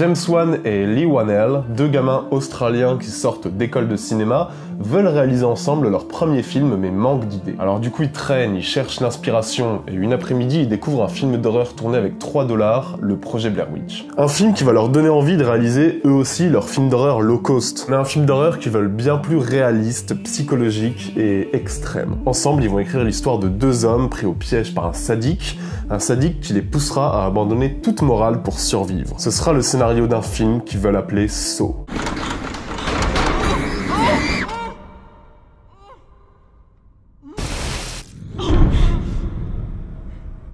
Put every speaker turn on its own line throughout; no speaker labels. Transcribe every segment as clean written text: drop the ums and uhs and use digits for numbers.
James Wan et Leigh Whannell, deux gamins australiens qui sortent d'école de cinéma, veulent réaliser ensemble leur premier film mais manquent d'idées. Alors du coup ils traînent, ils cherchent l'inspiration et une après-midi ils découvrent un film d'horreur tourné avec 3 $, le projet Blair Witch. Un film qui va leur donner envie de réaliser eux aussi leur film d'horreur low cost, mais un film d'horreur qui veulent bien plus réaliste, psychologique et extrême. Ensemble ils vont écrire l'histoire de deux hommes pris au piège par un sadique qui les poussera à abandonner toute morale pour survivre. Ce sera le scénario d'un film qu'ils veulent appeler Saw.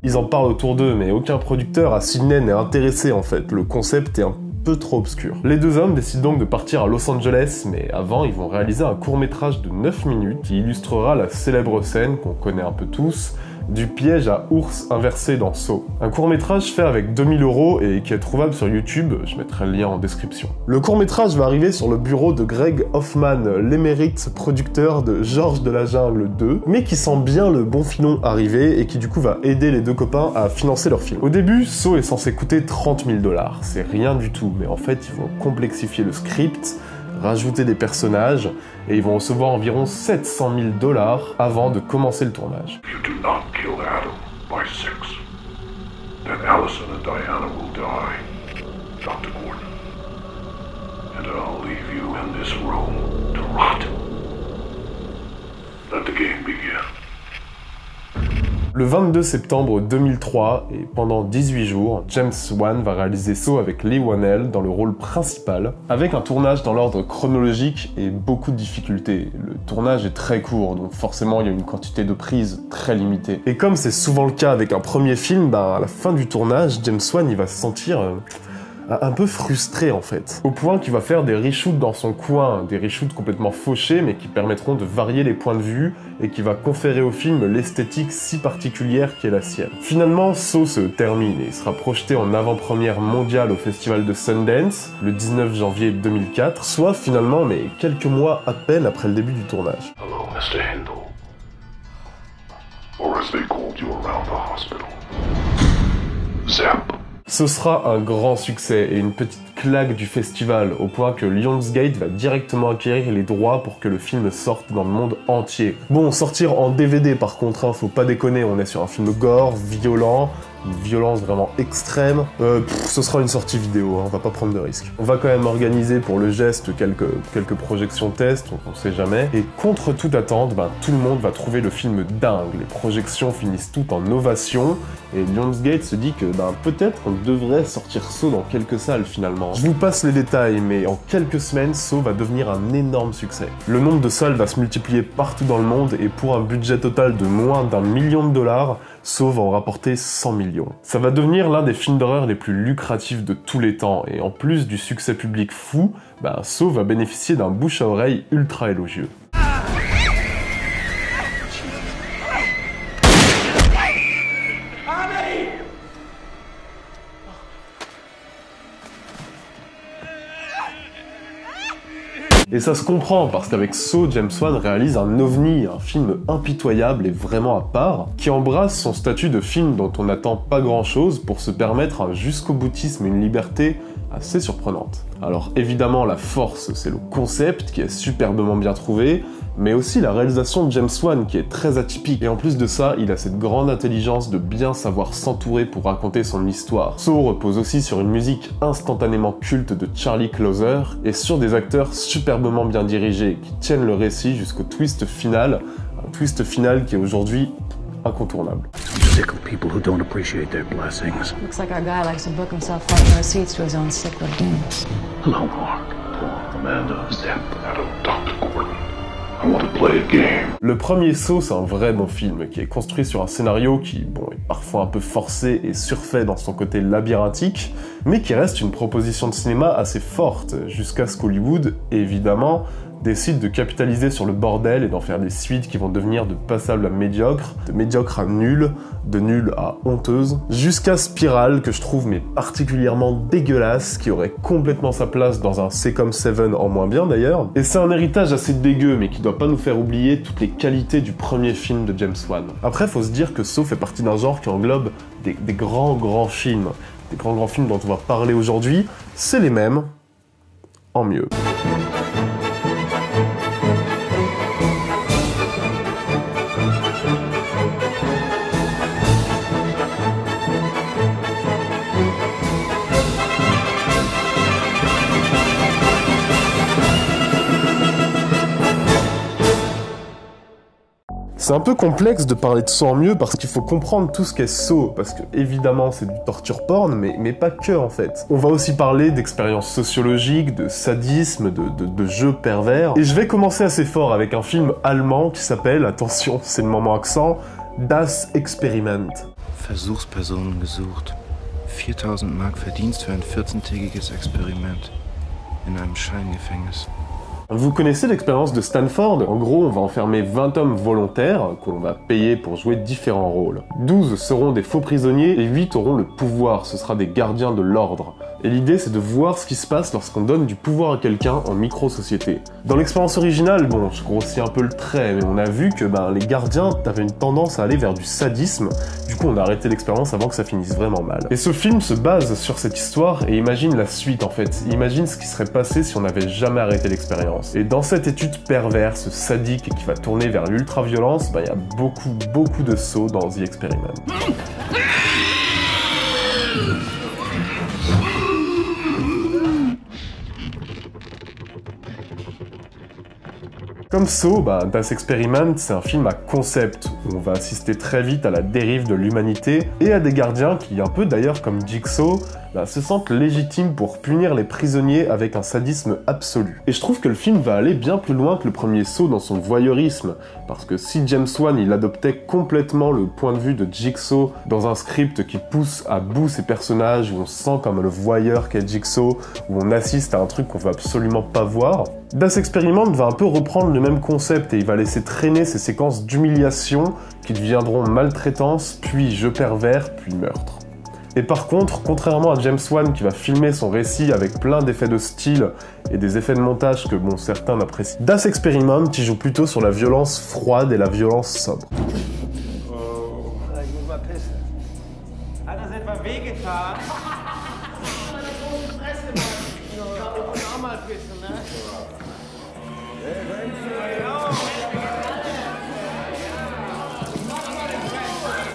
Ils en parlent autour d'eux, mais aucun producteur à Sydney n'est intéressé en fait. Le concept est un peu trop obscur. Les deux hommes décident donc de partir à Los Angeles, mais avant ils vont réaliser un court-métrage de 9 minutes qui illustrera la célèbre scène qu'on connaît un peu tous, du piège à ours inversé dans Saw. Un court-métrage fait avec 2000 € et qui est trouvable sur YouTube, je mettrai le lien en description. Le court-métrage va arriver sur le bureau de Greg Hoffman, l'émérite producteur de Georges de la Jungle 2, mais qui sent bien le bon filon arriver et qui du coup va aider les deux copains à financer leur film. Au début, Saw est censé coûter 30 000 $, c'est rien du tout, mais en fait ils vont complexifier le script, rajouter des personnages, et ils vont recevoir environ 700 000 $ avant de commencer le tournage.
If you do not kill Adam by 6, then Allison and Diana will die, Dr. Gordon. And I'll leave you in this room to rot. Let the game begin.
Le 22 septembre 2003, et pendant 18 jours, James Wan va réaliser Saw avec Leigh Whannell dans le rôle principal, avec un tournage dans l'ordre chronologique et beaucoup de difficultés. Le tournage est très court, donc forcément il y a une quantité de prises très limitée. Et comme c'est souvent le cas avec un premier film, à la fin du tournage, James Wan il va se sentir un peu frustré en fait, au point qu'il va faire des reshoots dans son coin, des reshoots complètement fauchés mais qui permettront de varier les points de vue et qui va conférer au film l'esthétique si particulière qui est la sienne. Finalement, Saw se termine et sera projeté en avant-première mondiale au festival de Sundance le 19 janvier 2004, soit finalement mais quelques mois à peine après le début du tournage.
Hello, Mr. Hindle. Or as they called you around the hospital. Zap.
Ce sera un grand succès et une petite claque du festival, au point que Lionsgate va directement acquérir les droits pour que le film sorte dans le monde entier. Bon, sortir en DVD par contre, hein, faut pas déconner, on est sur un film gore, violent, une violence vraiment extrême. Ce sera une sortie vidéo, hein, on va pas prendre de risques. On va quand même organiser pour le geste quelques projections tests, on sait jamais. Et contre toute attente, tout le monde va trouver le film dingue. Les projections finissent toutes en ovation, et Lionsgate se dit que peut-être qu'on devrait sortir Saw dans quelques salles finalement. Je vous passe les détails, mais en quelques semaines, Saw va devenir un énorme succès. Le nombre de salles va se multiplier partout dans le monde, et pour un budget total de moins d'1 million de $, Saw va en rapporter 100 millions. Ça va devenir l'un des films d'horreur les plus lucratifs de tous les temps, et en plus du succès public fou, Saw va bénéficier d'un bouche à oreille ultra élogieux. Et ça se comprend, parce qu'avec Saw, James Wan réalise un ovni, un film impitoyable et vraiment à part, qui embrasse son statut de film dont on n'attend pas grand-chose pour se permettre un jusqu'au-boutisme et une liberté assez surprenante. Alors évidemment, la force, c'est le concept qui est superbement bien trouvé, mais aussi la réalisation de James Wan qui est très atypique. Et en plus de ça, il a cette grande intelligence de bien savoir s'entourer pour raconter son histoire. Saw repose aussi sur une musique instantanément culte de Charlie Closer et sur des acteurs superbement bien dirigés qui tiennent le récit jusqu'au twist final, un twist final qui est aujourd'hui incontournable.
Sick of people who don't appreciate their blessings.
Looks like our guy likes to book himself front row seats to his own cyclic demons.
Hello, Mark, Paul, Amanda, Zep, Adam, Dr. Gordon. I want to play a game.
Le premier Saw, c'est un vrai bon film qui est construit sur un scénario qui, est parfois un peu forcé et surfait dans son côté labyrinthique, mais qui reste une proposition de cinéma assez forte, jusqu'à ce qu'Hollywood, évidemment, décide de capitaliser sur le bordel et d'en faire des suites qui vont devenir de passables à médiocres, de médiocres à nuls, de nuls à honteuses, jusqu'à Spiral, que je trouve particulièrement dégueulasse, qui aurait complètement sa place dans un C'est comme Seven en moins bien d'ailleurs. Et c'est un héritage assez dégueu, mais qui doit pas nous faire oublier toutes les qualités du premier film de James Wan. Après, faut se dire que Saw fait partie d'un genre qui englobe des grands films, des grands films dont on va parler aujourd'hui, c'est les mêmes, en mieux. C'est un peu complexe de parler de Saw en mieux parce qu'il faut comprendre tout ce qu'est Saw, parce que évidemment c'est du torture porn, mais pas que en fait. On va aussi parler d'expériences sociologiques, de sadisme, de jeux pervers, et je vais commencer assez fort avec un film allemand qui s'appelle, attention c'est le moment accent, Das Experiment.
Versuchspersonen gesucht. 4000 Mark Verdienst für ein 14-tägiges Experiment in einem Scheingefängnis.
Vous connaissez l'expérience de Stanford? En gros, on va enfermer 20 hommes volontaires que l'on va payer pour jouer différents rôles. 12 seront des faux prisonniers et 8 auront le pouvoir, ce sera des gardiens de l'ordre. Et l'idée c'est de voir ce qui se passe lorsqu'on donne du pouvoir à quelqu'un en micro-société. Dans l'expérience originale, bon, je grossis un peu le trait, mais on a vu que les gardiens avaient une tendance à aller vers du sadisme, du coup on a arrêté l'expérience avant que ça finisse vraiment mal. Et ce film se base sur cette histoire et imagine la suite en fait, imagine ce qui serait passé si on n'avait jamais arrêté l'expérience. Et dans cette étude perverse, sadique et qui va tourner vers l'ultra-violence, il y a beaucoup de sauts dans The Experiment. Comme Saw, Das Experiment, c'est un film à concept, où on va assister très vite à la dérive de l'humanité, et à des gardiens qui, un peu d'ailleurs comme Jigsaw, se sentent légitimes pour punir les prisonniers avec un sadisme absolu. Et je trouve que le film va aller bien plus loin que le premier Saw dans son voyeurisme, parce que si James Wan il adoptait complètement le point de vue de Jigsaw dans un script qui pousse à bout ses personnages, où on se sent comme le voyeur qu'est Jigsaw, où on assiste à un truc qu'on veut absolument pas voir, Das Experiment va un peu reprendre le même concept et il va laisser traîner ces séquences d'humiliation qui deviendront maltraitance, puis jeu pervers, puis meurtre. Et par contre, contrairement à James Wan qui va filmer son récit avec plein d'effets de style et des effets de montage que certains n'apprécient, Das Experiment qui joue plutôt sur la violence froide et la violence sobre.
Ich muss mal pissen. Hat das etwa wehgetan? Auch mal pissen, ne?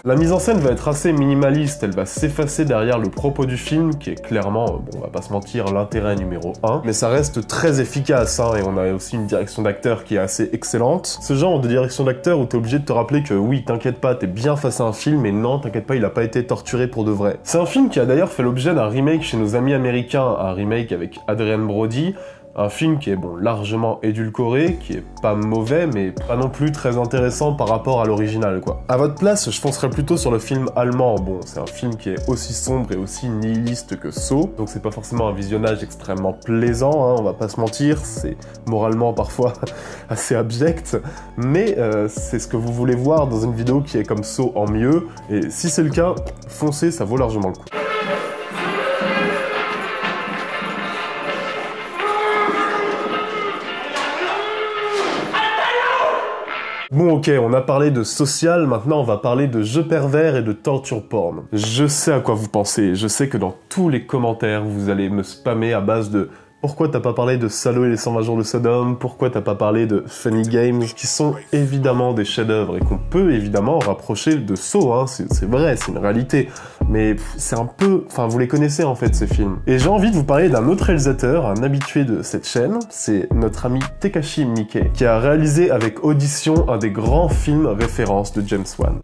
La mise en scène va être assez minimaliste, elle va s'effacer derrière le propos du film, qui est clairement, on va pas se mentir, l'intérêt numéro 1, mais ça reste très efficace, et on a aussi une direction d'acteur qui est assez excellente. Ce genre de direction d'acteur où t'es obligé de te rappeler que oui, t'inquiète pas, t'es bien face à un film, mais non, t'inquiète pas, il a pas été torturé pour de vrai. C'est un film qui a d'ailleurs fait l'objet d'un remake chez nos amis américains, un remake avec Adrien Brody, un film qui est largement édulcoré, qui est pas mauvais, mais pas non plus très intéressant par rapport à l'original, quoi. À votre place, je foncerais plutôt sur le film allemand. Bon, c'est un film qui est aussi sombre et aussi nihiliste que Saw, donc c'est pas forcément un visionnage extrêmement plaisant, on va pas se mentir, c'est moralement parfois assez abject, mais c'est ce que vous voulez voir dans une vidéo qui est comme Saw en mieux, et si c'est le cas, foncez, ça vaut largement le coup. Bon ok, on a parlé de social, maintenant on va parler de jeux pervers et de torture porn. Je sais à quoi vous pensez, je sais que dans tous les commentaires vous allez me spammer à base de pourquoi t'as pas parlé de Salo et les 120 jours de Sodome, pourquoi t'as pas parlé de Funny Games, qui sont évidemment des chefs-d'œuvre et qu'on peut évidemment rapprocher de Saw, c'est vrai, c'est une réalité. Mais c'est un peu... Enfin, vous les connaissez en fait ces films. Et j'ai envie de vous parler d'un autre réalisateur, un habitué de cette chaîne, c'est notre ami Takashi Miike, qui a réalisé avec Audition un des grands films références de James Wan.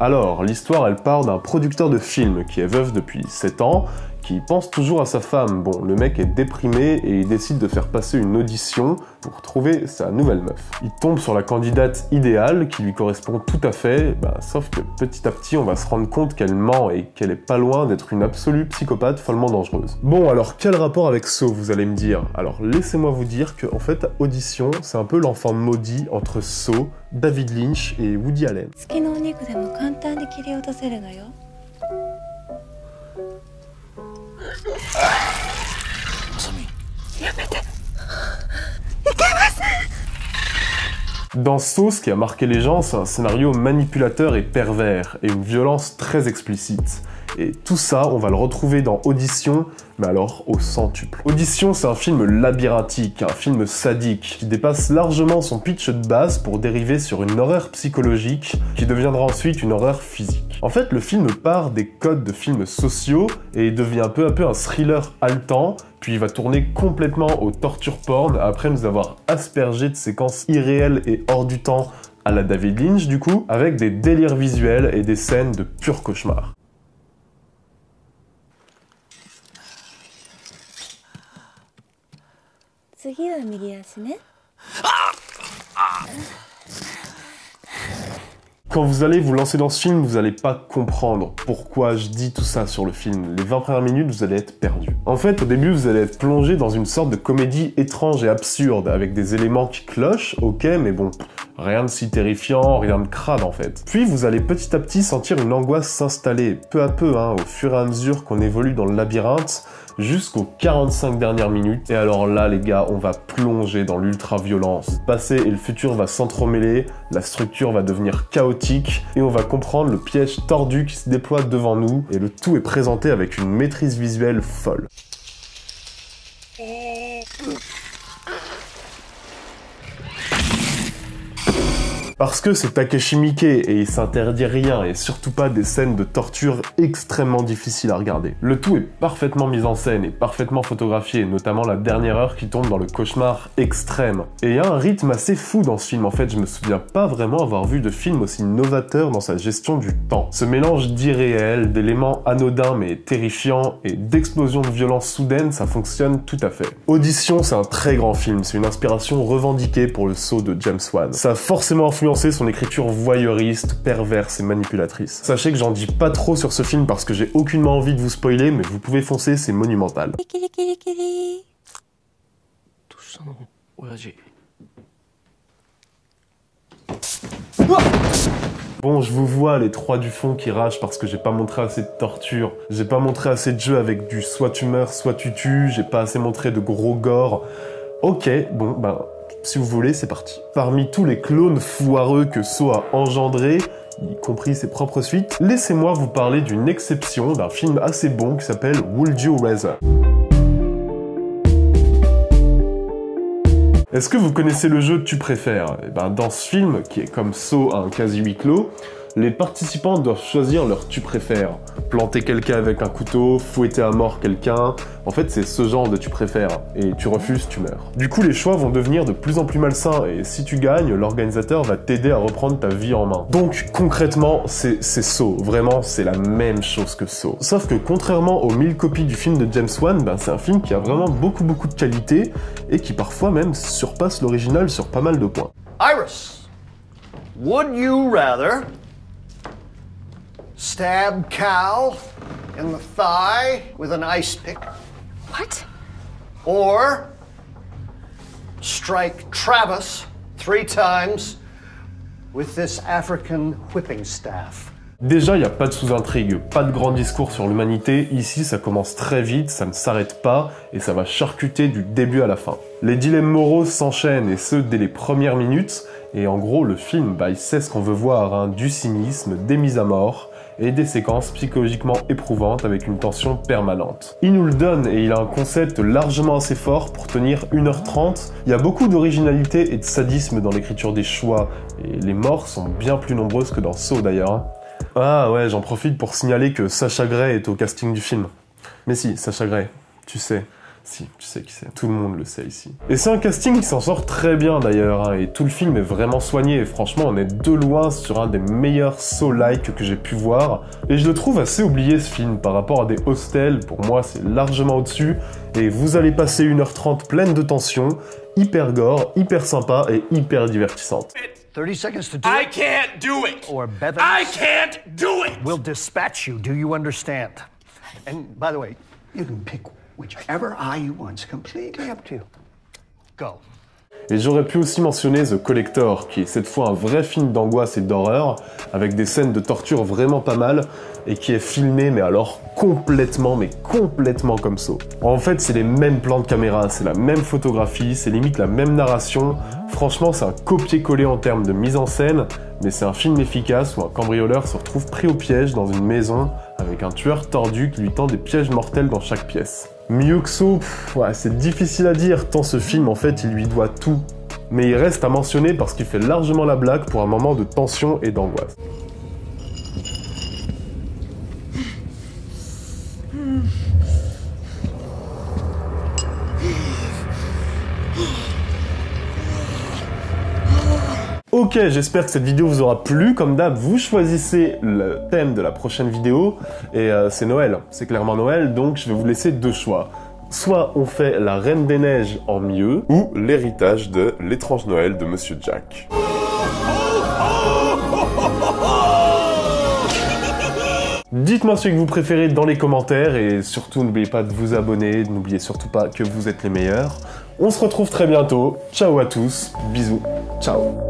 Alors, l'histoire elle part d'un producteur de films qui est veuf depuis 7 ans, qui pense toujours à sa femme. Bon, le mec est déprimé et il décide de faire passer une audition pour trouver sa nouvelle meuf. Il tombe sur la candidate idéale qui lui correspond tout à fait, sauf que petit à petit on va se rendre compte qu'elle ment et qu'elle est pas loin d'être une absolue psychopathe follement dangereuse. Bon, alors quel rapport avec Saw, vous allez me dire? Alors laissez-moi vous dire que en fait Audition, c'est un peu l'enfant maudit entre Saw, David Lynch et Woody Allen. Dans Saw, ce qui a marqué les gens, c'est un scénario manipulateur et pervers, et une violence très explicite. Et tout ça, on va le retrouver dans Audition, mais alors au centuple. Audition, c'est un film labyrinthique, un film sadique, qui dépasse largement son pitch de base pour dériver sur une horreur psychologique, qui deviendra ensuite une horreur physique. En fait, le film part des codes de films sociaux, et devient peu à peu un thriller haletant, puis il va tourner complètement au torture porn, après nous avoir aspergé de séquences irréelles et hors du temps, à la David Lynch du coup, avec des délires visuels et des scènes de pur cauchemar. Quand vous allez vous lancer dans ce film, vous allez pas comprendre pourquoi je dis tout ça sur le film. Les 20 premières minutes, vous allez être perdu. En fait, au début, vous allez être plongé dans une sorte de comédie étrange et absurde, avec des éléments qui clochent, ok, mais bon, rien de si terrifiant, rien de crade en fait. Puis vous allez petit à petit sentir une angoisse s'installer, peu à peu, au fur et à mesure qu'on évolue dans le labyrinthe, jusqu'aux 45 dernières minutes. Et alors là, les gars, on va plonger dans l'ultra-violence. Le passé et le futur va s'entremêler, la structure va devenir chaotique, et on va comprendre le piège tordu qui se déploie devant nous, et le tout est présenté avec une maîtrise visuelle folle. Parce que c'est Takashi Miike et il s'interdit rien et surtout pas des scènes de torture extrêmement difficiles à regarder. Le tout est parfaitement mis en scène et parfaitement photographié, notamment la dernière heure qui tombe dans le cauchemar extrême. Et il y a un rythme assez fou dans ce film, en fait je me souviens pas vraiment avoir vu de film aussi novateur dans sa gestion du temps. Ce mélange d'irréel, d'éléments anodins mais terrifiants et d'explosions de violence soudaines, ça fonctionne tout à fait. Audition, c'est un très grand film, c'est une inspiration revendiquée pour le Saw de James Wan. Ça a forcément influencé son écriture voyeuriste, perverse et manipulatrice. Sachez que j'en dis pas trop sur ce film parce que j'ai aucunement envie de vous spoiler, mais vous pouvez foncer, c'est monumental. Bon, je vous vois les trois du fond qui ragent parce que j'ai pas montré assez de torture, j'ai pas montré assez de jeux avec du soit tu meurs, soit tu tues, j'ai pas assez montré de gros gore. Ok, bon, si vous voulez, c'est parti. Parmi tous les clones foireux que Saw a engendrés, y compris ses propres suites, laissez-moi vous parler d'une exception, d'un film assez bon qui s'appelle Would You Rather. Est-ce que vous connaissez le jeu Tu préfères? Dans ce film, qui est comme Saw un quasi huis clos, les participants doivent choisir leur tu préfères. Planter quelqu'un avec un couteau, fouetter à mort quelqu'un, en fait c'est ce genre de tu préfères, et tu refuses, tu meurs. Du coup les choix vont devenir de plus en plus malsains, et si tu gagnes, l'organisateur va t'aider à reprendre ta vie en main. Donc concrètement, c'est Saw, vraiment c'est la même chose que Saw. Sauf que contrairement aux 1000 copies du film de James Wan, c'est un film qui a vraiment beaucoup de qualité, et qui parfois même surpasse l'original sur pas mal de points.
Iris, would you rather stab Cal in the thigh with an ice pick?
What?
Or strike Travis 3 times with this African whipping staff?
Déjà, il n'y a pas de sous-intrigue, pas de grand discours sur l'humanité. Ici, ça commence très vite, ça ne s'arrête pas, et ça va charcuter du début à la fin. Les dilemmes moraux s'enchaînent, et ce, dès les premières minutes. Et en gros, le film, il sait ce qu'on veut voir, du cynisme, des mises à mort, et des séquences psychologiquement éprouvantes avec une tension permanente. Il nous le donne, et il a un concept largement assez fort pour tenir 1h30. Il y a beaucoup d'originalité et de sadisme dans l'écriture des choix, et les morts sont bien plus nombreuses que dans Saw d'ailleurs. Ah ouais, j'en profite pour signaler que Sacha Grey est au casting du film. Mais si, Sacha Grey, tu sais. Si, tu sais qui c'est. Tout le monde le sait ici. Et c'est un casting qui s'en sort très bien d'ailleurs, et tout le film est vraiment soigné, et franchement on est de loin sur un des meilleurs Saw-like que j'ai pu voir, et je le trouve assez oublié ce film par rapport à des Hostel. Pour moi c'est largement au-dessus, et vous allez passer 1h30 pleine de tension, hyper gore, hyper sympa et hyper divertissante.
30 seconds to do
I
it.
can't do it.
Or Bevins
I can't do it.
will dispatch you. Do you understand? And by the way, you can pick whichever eye you want. It's completely up to you. Go.
Et j'aurais pu aussi mentionner The Collector, qui est cette fois un vrai film d'angoisse et d'horreur, avec des scènes de torture vraiment pas mal, et qui est filmé, mais alors complètement comme ça. En fait, c'est les mêmes plans de caméra, c'est la même photographie, c'est limite la même narration. Franchement, c'est un copier-coller en termes de mise en scène, mais c'est un film efficace où un cambrioleur se retrouve pris au piège dans une maison avec un tueur tordu qui lui tend des pièges mortels dans chaque pièce. Mieux que ça, ouais, c'est difficile à dire, tant ce film, en fait, il lui doit tout. Mais il reste à mentionner parce qu'il fait largement la blague pour un moment de tension et d'angoisse. Ok, j'espère que cette vidéo vous aura plu. Comme d'hab, vous choisissez le thème de la prochaine vidéo. Et c'est Noël, c'est clairement Noël, donc je vais vous laisser deux choix. Soit on fait la Reine des Neiges en mieux, ou l'héritage de L'étrange Noël de Monsieur Jack. Dites-moi ce que vous préférez dans les commentaires et surtout n'oubliez pas de vous abonner, n'oubliez surtout pas que vous êtes les meilleurs. On se retrouve très bientôt. Ciao à tous, bisous, ciao.